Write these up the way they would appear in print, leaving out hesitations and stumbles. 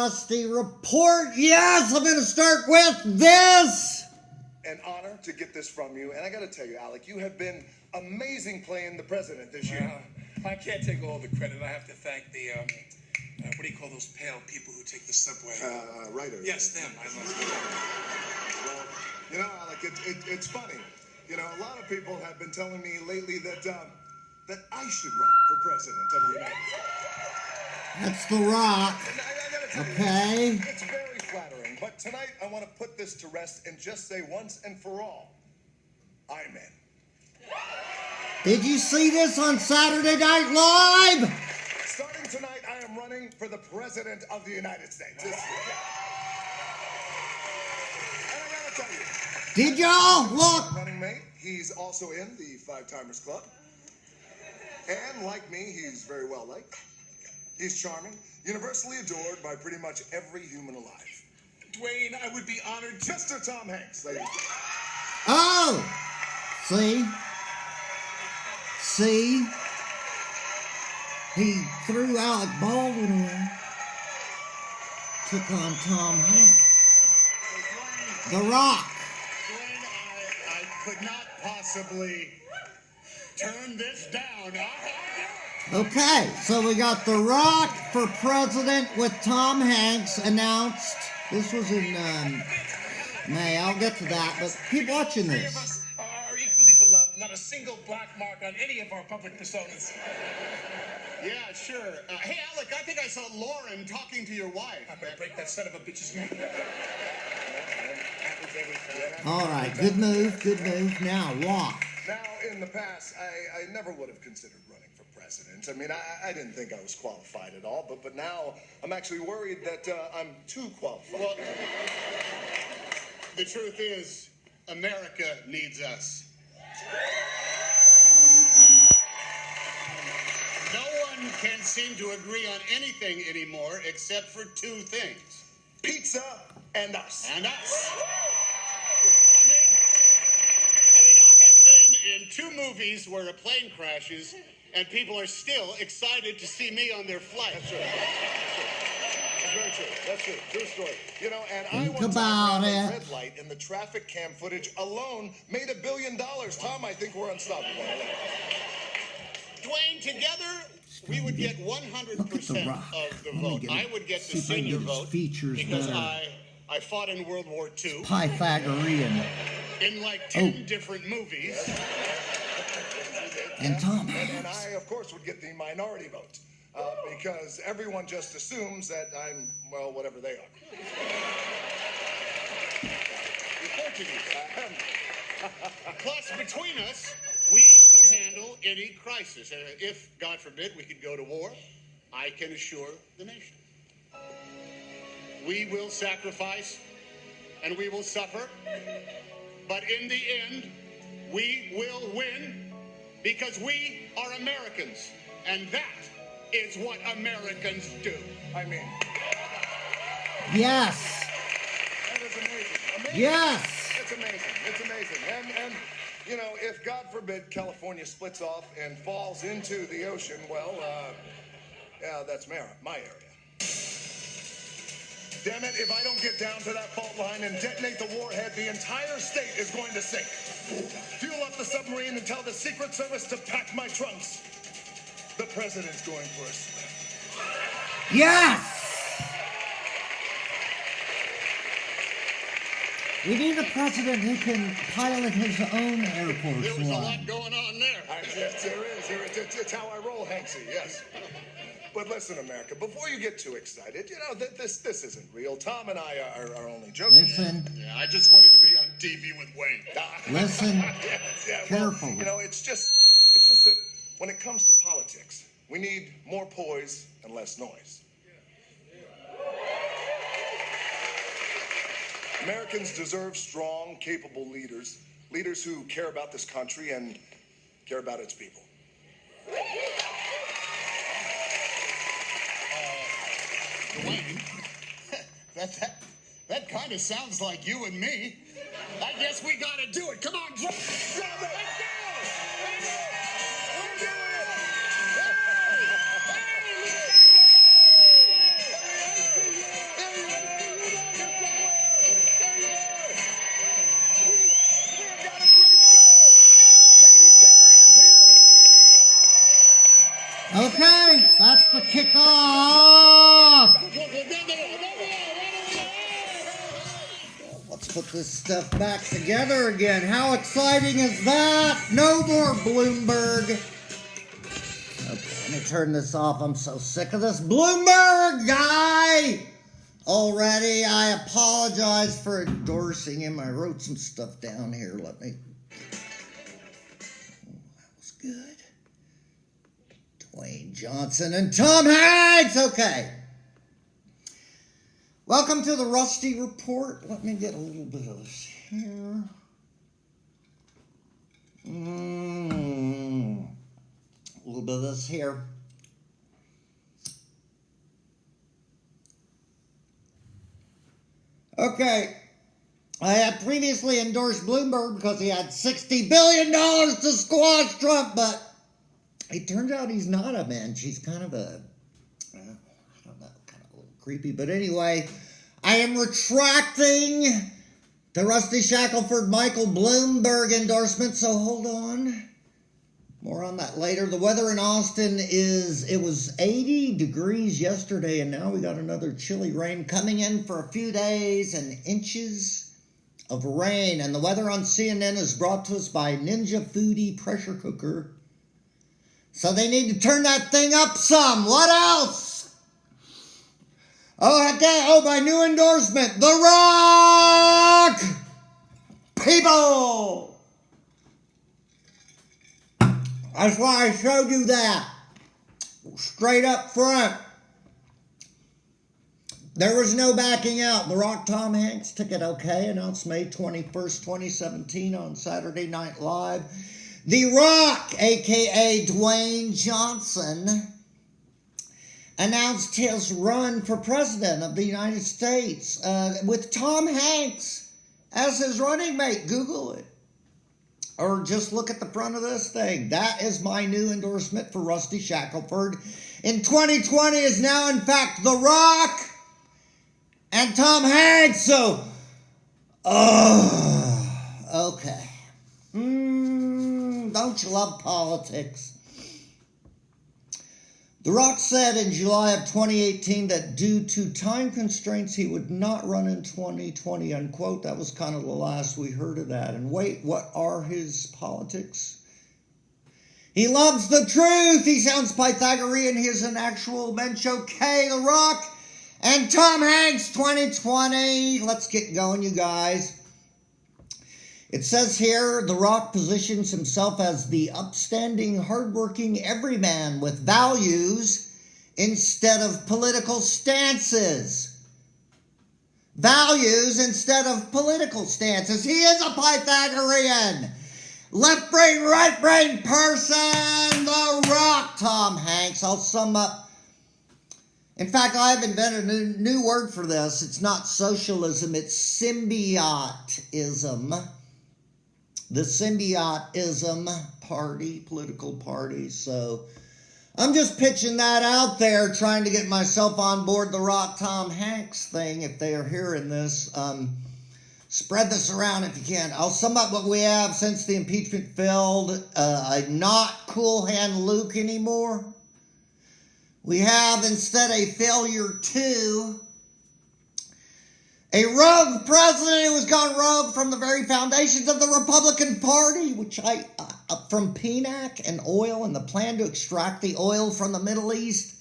Rusty report. Yes, I'm going to start with this. An honor to get this from you. And I got to tell you, Alec, you have been amazing playing the president this year. I can't take all the credit. I have to thank the, what do you call those pale people who take the subway? Writers. Yes, them. I love them. Well, you know, Alec, it's funny. You know, a lot of people have been telling me lately that I should run for president of the United States. That's THEROCK. Okay. It's very flattering, but tonight I want to put this to rest and just say once and for all, I'm in. Did you see this on Saturday Night Live? Starting tonight, I am running for the president of the United States. And I gotta tell you, Did y'all look? running mate, he's also in the Five Timers Club. And like me, he's very well liked. He's charming, universally adored by pretty much every human alive. Dwayne, I would be honored to... Mr. Tom Hanks, ladies. Oh! See? See? He threw Alec Baldwin in. Took on Tom Hanks. THEROCK. Dwayne, I could not possibly turn this down. Okay, so we got THEROCK for president with Tom Hanks announced. This was in May. I'll get to that, but keep watching Three of this. us are equally beloved. Not a single black mark on any of our public personas. Yeah, sure. Hey, Alec, I think I saw Lauren talking to your wife. I'm gonna break that son of a bitch's neck. All right, good move, good move. Now, walk. Now, in the past, I never would have considered running for president. I mean, I didn't think I was qualified at all, but now I'm actually worried that I'm too qualified. Well, the truth is, America needs us. No one can seem to agree on anything anymore except for two things. Pizza and us. And us. I have been in two movies where a plane crashes and people are still excited to see me on their flight. That's true. That's very true. That's true. True story. You know, and Think I once about saw a it. red light in the traffic cam footage alone made $1 billion. Tom, I think we're unstoppable. Dwayne, together we would get 100% Rock. of the Let me vote. get I it. would get See the if I can senior get his vote features because better. I fought in World War II Pythagorean. in like 10 different movies. And Tom And Hanks. I, of course, would get the minority vote because everyone just assumes that I'm, well, whatever they are. Plus, between us, we could handle any crisis. If, God forbid, we could go to war, I can assure the nation. We will sacrifice and we will suffer, but in the end, we will win because we are Americans, and that is what Americans do. I mean, Yes. that is amazing. Amazing. Yes. It's amazing. It's amazing. And you know, if God forbid California splits off and falls into the ocean, well, yeah, that's my area. Damn it, if I don't get down to that fault line and detonate the warhead, the entire state is going to sink. Fuel up the submarine and tell the Secret Service to pack my trunks. The president's going for a swim. Yes. We need a president who can pilot his own Air Force There was a One. lot going on there. Yes, there is. It's how I roll, Hanksy, yes. But listen, America, before you get too excited, you know, this isn't real. Tom and I are only joking. Listen, Yeah, I just wanted to be on TV with Wayne. listen. Yeah, Careful. Well, you know, it's just that when it comes to politics, we need more poise and less noise. Americans deserve strong, capable leaders who care about this country and care about its people. Dwayne, that kind of sounds like you and me. I guess we gotta do it. Come on, drum it. Let's go. Let's do it. We're doing it. Let's put this stuff back together again. How exciting is that? No more Bloomberg. Okay, let me turn this off. I'm so sick of this Bloomberg guy already. I apologize for endorsing him. I wrote some stuff down here. Let me... that was good. Dwayne Johnson and Tom Hanks. Okay. Welcome to the Rusty Report. Let me get a little bit of this here. A little bit of this here. Okay. I had previously endorsed Bloomberg because he had $60 billion to squash Trump, but it turns out he's not a mensch. He's kind of a... creepy, but anyway, I am retracting the Rusty Shackelford Michael Bloomberg endorsement, so hold on. More on that later. The weather in Austin it was 80 degrees yesterday, and now we got another chilly rain coming in for a few days and inches of rain. And the weather on CNN is brought to us by Ninja Foodie Pressure Cooker. So they need to turn that thing up some. What else? Oh, my new endorsement, THEROCK! People! That's why I showed you that. Straight up front. There was no backing out. THEROCK Tom Hanks took it okay. Announced May 21st, 2017 on Saturday Night Live. THEROCK, a.k.a. Dwayne Johnson, announced his run for president of the United States with Tom Hanks as his running mate. Google it. Or just look at the front of this thing. That is my new endorsement for Rusty Shackelford. In 2020 is now, in fact, THEROCK and Tom Hanks. So, okay. Don't you love politics? THEROCK said in July of 2018 that due to time constraints, he would not run in 2020, unquote. That was kind of the last we heard of that. And wait, what are his politics? He loves the truth. He sounds Pythagorean. He's an actual mensch. Okay, THEROCK and Tom Hanks 2020. Let's get going, you guys. It says here, THEROCK positions himself as the upstanding, hardworking everyman with values instead of political stances. Values instead of political stances. He is a Pythagorean. Left brain, right brain person. THEROCK, Tom Hanks. I'll sum up. In fact, I have invented a new word for this. It's not socialism, it's symbiotism. The symbiotism party, political party. So I'm just pitching that out there, trying to get myself on board the THEROCK Tom Hanks thing. If they are hearing this, spread this around if you can. I'll sum up what we have since the impeachment failed. Not Cool Hand Luke anymore. We have instead a failure 2. A rogue president who has gone rogue from the very foundations of the Republican Party, from PNAC and oil and the plan to extract the oil from the Middle East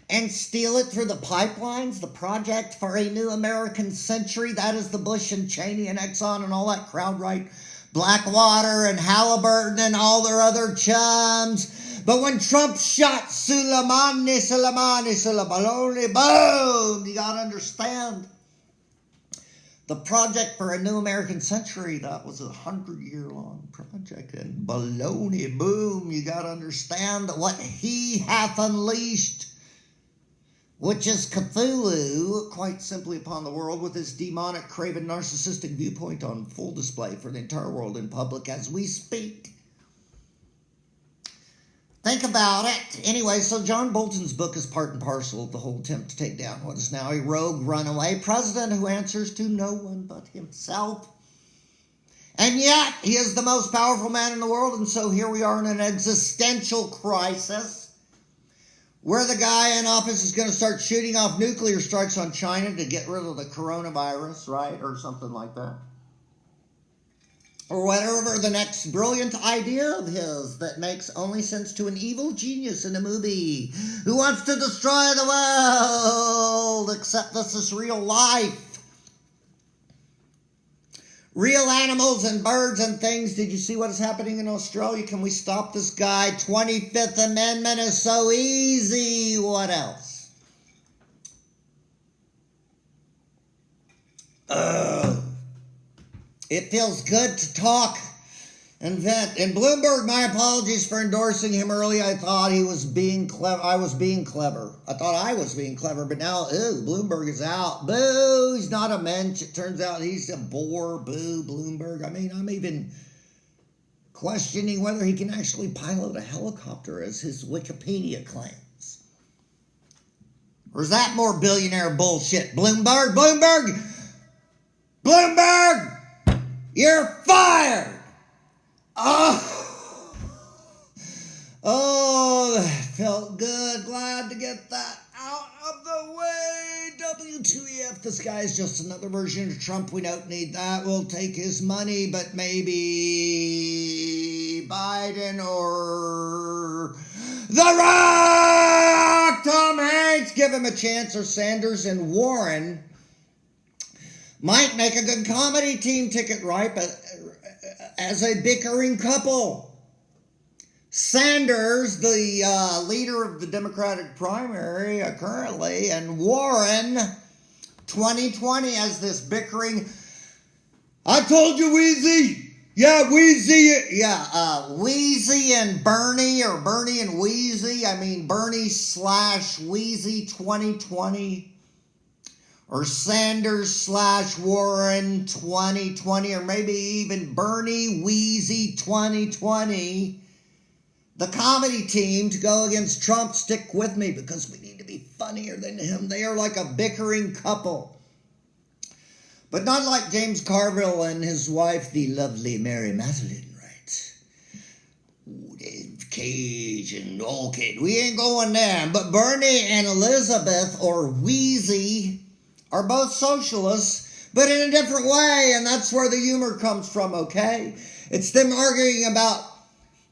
and steal it through the pipelines, the project for a new American century. That is the Bush and Cheney and Exxon and all that crowd, right? Blackwater and Halliburton and all their other chums. But when Trump shot Soleimani, boom, you got to understand. The project for a new American century, that was a 100-year-long project. And baloney, boom, you got to understand what he hath unleashed, which is Cthulhu, quite simply upon the world, with his demonic, craven, narcissistic viewpoint on full display for the entire world in public as we speak. Think about it. Anyway, so John Bolton's book is part and parcel of the whole attempt to take down what is now a rogue runaway president who answers to no one but himself. And yet, he is the most powerful man in the world, and so here we are in an existential crisis. where the guy in office is going to start shooting off nuclear strikes on China to get rid of the coronavirus, right? Or something like that. Or whatever the next brilliant idea of his that makes only sense to an evil genius in a movie who wants to destroy the world, except this is real life. Real animals and birds and things. Did you see what is happening in Australia? Can we stop this guy? 25th Amendment is so easy. What else? It feels good to talk and vent. And Bloomberg, my apologies for endorsing him early. I thought he was being clever. I was being clever. I thought I was being clever, but now, Bloomberg is out. Boo, he's not a mensch. It turns out he's a bore. Boo, Bloomberg. I mean, I'm even questioning whether he can actually pilot a helicopter, as his Wikipedia claims. Or is that more billionaire bullshit? Bloomberg, you're fired! Oh, that felt good. Glad to get that out of the way. W2EF, this guy is just another version of Trump. We don't need that. We'll take his money, but maybe Biden or The Rock, Tom Hanks, give him a chance, or Sanders and Warren might make a good comedy team ticket, right? But as a bickering couple. Sanders, the leader of the Democratic primary currently, and Warren, 2020, as this bickering. I told you, Wheezy. Yeah, Wheezy. Yeah, Wheezy and Bernie, or Bernie and Wheezy. I mean, Bernie/Wheezy 2020. Or Sanders/Warren 2020, or maybe even Bernie Wheezy 2020. The comedy team to go against Trump. Stick with me because we need to be funnier than him. They are like a bickering couple. But not like James Carville and his wife, the lovely Mary Madeline, right? Ooh, Dave Cage and all kid. We ain't going there. But Bernie and Elizabeth, or Wheezy, are both socialists, but in a different way, and that's where the humor comes from, okay? It's them arguing about,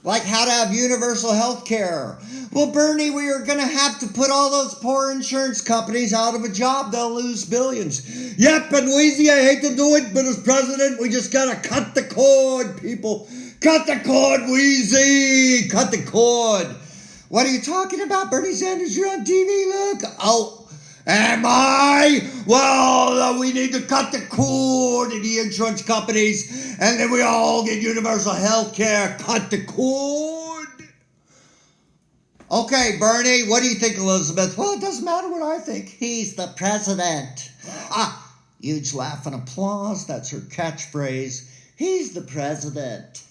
like, how to have universal health care. Well, Bernie, we are going to have to put all those poor insurance companies out of a job. They'll lose billions. Yep, and Wheezy, I hate to do it, but as president, we just got to cut the cord, people. Cut the cord, Wheezy. Cut the cord. What are you talking about, Bernie Sanders? You're on TV, look. Oh. Am I? Well, we need to cut the cord in the insurance companies, and then we all get universal health care. Cut the cord. Okay, Bernie, what do you think, Elizabeth? Well, it doesn't matter what I think. He's the president. Huge laugh and applause. That's her catchphrase. He's the president.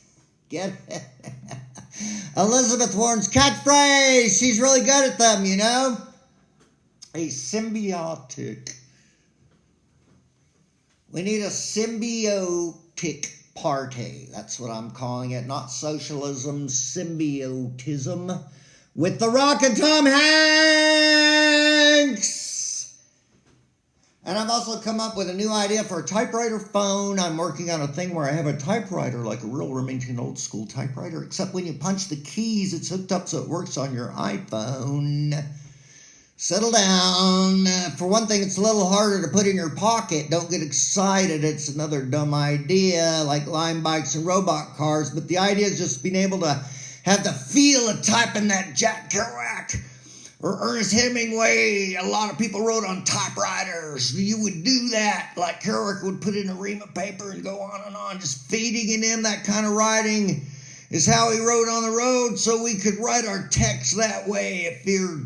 Get it? Elizabeth Warren's catchphrase. She's really good at them, you know? A symbiotic. We need a symbiotic party. That's what I'm calling it. Not socialism, symbiotism. With The Rock and Tom Hanks. And I've also come up with a new idea for a typewriter phone. I'm working on a thing where I have a typewriter, like a real Remington old school typewriter, except when you punch the keys, it's hooked up so it works on your iPhone. Settle down. For one thing, it's a little harder to put in your pocket. Don't get excited. It's another dumb idea, like Lime bikes and robot cars. But the idea is just being able to have the feel of typing that Jack Kerouac or Ernest Hemingway. A lot of people wrote on typewriters. You would do that, like Kerouac would put in a ream of paper and go on and on, just feeding it in. That kind of writing is how he wrote on the road, so we could write our text that way if your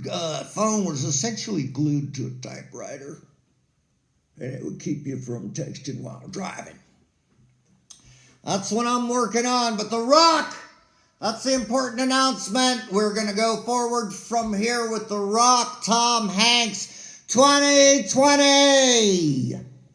phone was essentially glued to a typewriter, and it would keep you from texting while driving. That's what I'm working on. But The Rock, that's the important announcement. We're going to go forward from here with The Rock, Tom Hanks, 2020.